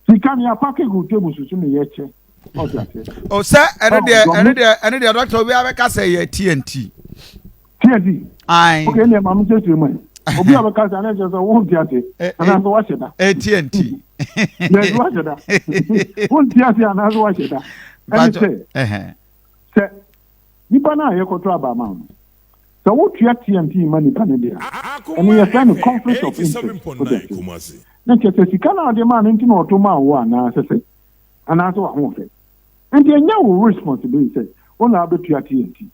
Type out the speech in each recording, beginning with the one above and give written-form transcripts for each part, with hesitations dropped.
Sika ni apake go table susu ni yeche. Oh sir, ene de doctor we abeka say ye TNT. TNT. Aye. Okay, ne mamu se tu man. Obi abeka say na just won tiate. Ana so wa sheda. TNT. Ne do wa sheda. Won tiate ana so wa sheda. Ene say. Nipa na ye koto aba ma. So what you TNT money pan there. And we are trying to conflict of interest. Na kete sika na de man nti na otoma wo na sese. Ana so wa ho fe. And the new responsibility on our TNT.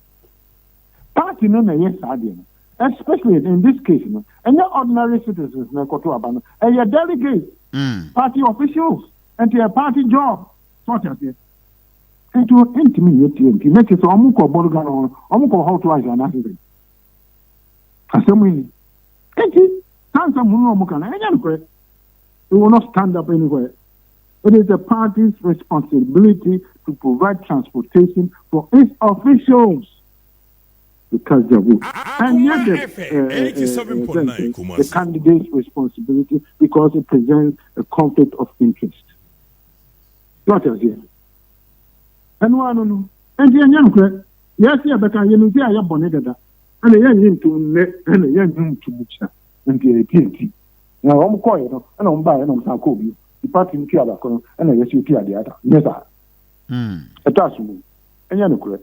Party no na yes adian. Especially in this case, no, and your ordinary citizens na koto abano, and your delegates, party officials, and your party job, sort of it. And to intimate TNT, make it so Amoako Baah on Amoako how to answer an accident. Assembly. And he stands up Munomukan, and we will not stand up anywhere. It is the party's responsibility to provide transportation for its officials because they will. And yet the candidate's responsibility because it presents a conflict of interest. What is it? And one, and the young yes, yeah, but I know they are bonnet, and a young to net and a young to Mucha and the TNT. Now I'm quiet, and I'm buying on Sakobi. The party in Kiabako and I guess you tear the other. Yes, sir. A task and Yanukre.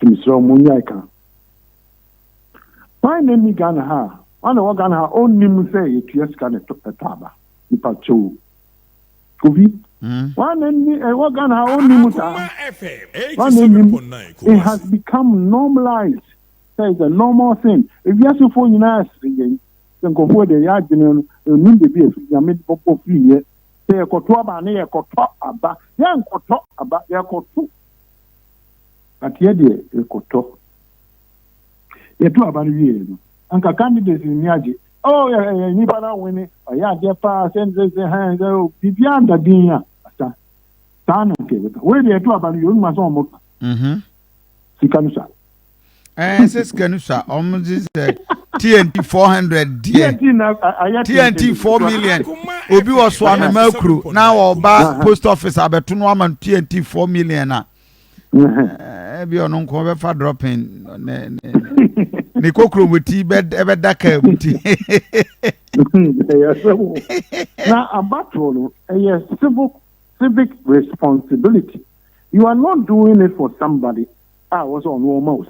To Miss Romuniaka. Why name me Ghana? One of Ghana own name say it yes can a taba. The pacho. Kobe. One name me a Ghana own name. One name it has become normalized. That is a normal thing. If you ask for United States, go for the yard, need to be a mid popo free. Say a cotoba near a cotop about young cotop about your cotu. At yet, a cotop. You're two about you. Uncle candidates in Yaji. Oh, yeah, Nibana winning. Oh, yeah, their pass and they hands. Oh, beyond the dinner. Sana, where they are two about you, must almost. Sikanusa. Says Kanusa, almost TNT 400 TNT 4 million. Obi was one Melcru. Now our back post office abetunwa man TNT 4 million. Be on uncle for dropping. Nikokro with tea bed ever daka. Now a battle a civic responsibility. You are not doing it for somebody. I was on normal.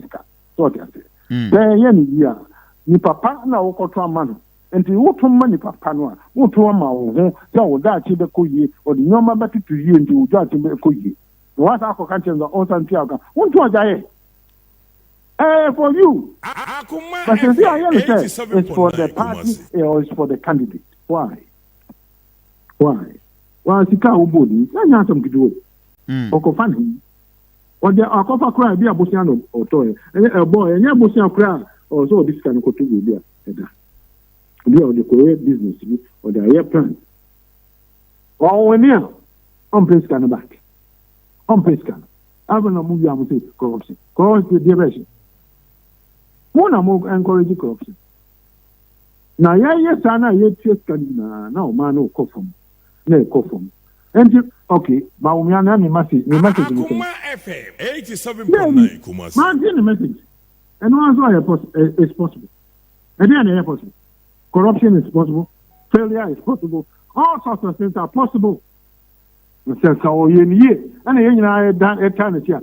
So I say, there ni papa na wokotwa mano enti wotoma ni papa no a wotoma ma wo ho ya wo da chi be koyie o di nyoma batutu yie enti wo da chi be koyie no wa sa akoka chenza on santi aka wonto ajaye for you Akoma but see I say it's for the party or it's for the candidate why sika obodi na nya atom gido okofani Ode akofa kra bi abosia no otoye boy enye abosia kra o so this can go to be eda bi o de ko business bi o de aye plan o woni a on place can back on place can abana mu ya mu say corruption the version wona mo encourage corruption na ye sana ye tie can na o ma no ko from na ko from and okay, Bawumia na me message Akoma FM 87.9 Kumasi. Man, the message. And also is possible. And then is possible. Corruption is possible. Failure is possible. All sorts of things are possible. And I done a time here.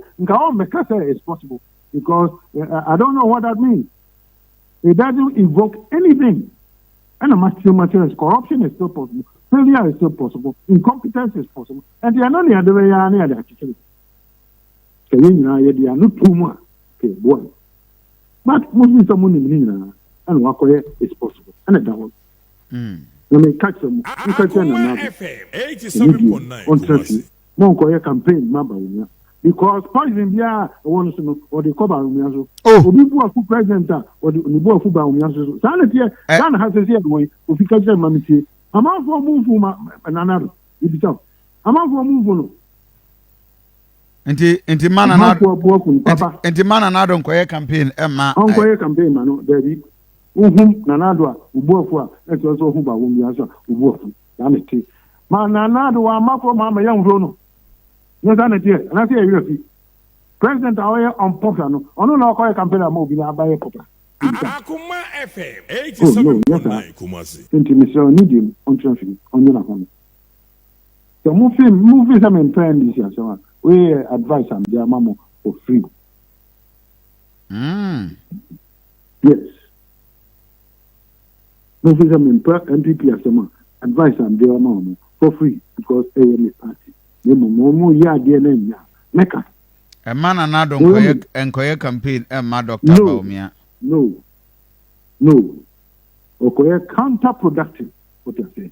Is possible because I don't know what that means. It doesn't evoke anything. And corruption is still possible. Failure is still possible. Incompetence is possible. And they are not near the way they actually. So they are not too much. Okay, boy. But mostly someone in Nina and Wakoye is possible. And that one. When they catch them, you catch them another. 87.9. Monkoye campaign, Bawumia. Because poison beer wants to know or the Bawumia. Oh, people who president or the Nibo of Bawumia. Sanity, San has a way if you catch them, Mammy. I'm out for move another. If it's out, I'm out for move. And the man and the man another on campaign, Emma. On campaign, man, Daddy. Nanadwa, Ubofua, and also Bawumia, Ubofu. Sanity. Manana do Amoako Baah young Rono. No sanity, and I say you President Aoye on Poplar. On no call a campaign of mobile by a poplar. Akoma FM 87.9 Kumasi. Intimacy need on traffic on your home. So moving some in friend this year, so we advise them their mama for free. Yes. Moving some in MPP as someone advise them their mama for free because AMA party. They more ya dear name ya. Mecca. A man and Addo encoye campaign ma Dr. Bawumia. No. Okay, counterproductive. What I say.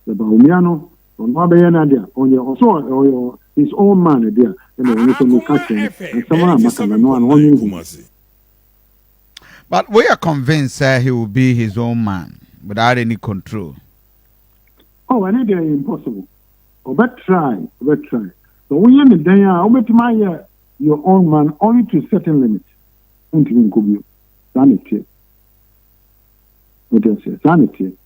The Bawumiano on Wabayana on your also his own man there, and the catching and someone. But we are convinced he will be his own man without any control. Oh, I need impossible. But try. So when you're in the day, I'll bet my your own man only to certain limits. Sanity. What I say, sanity.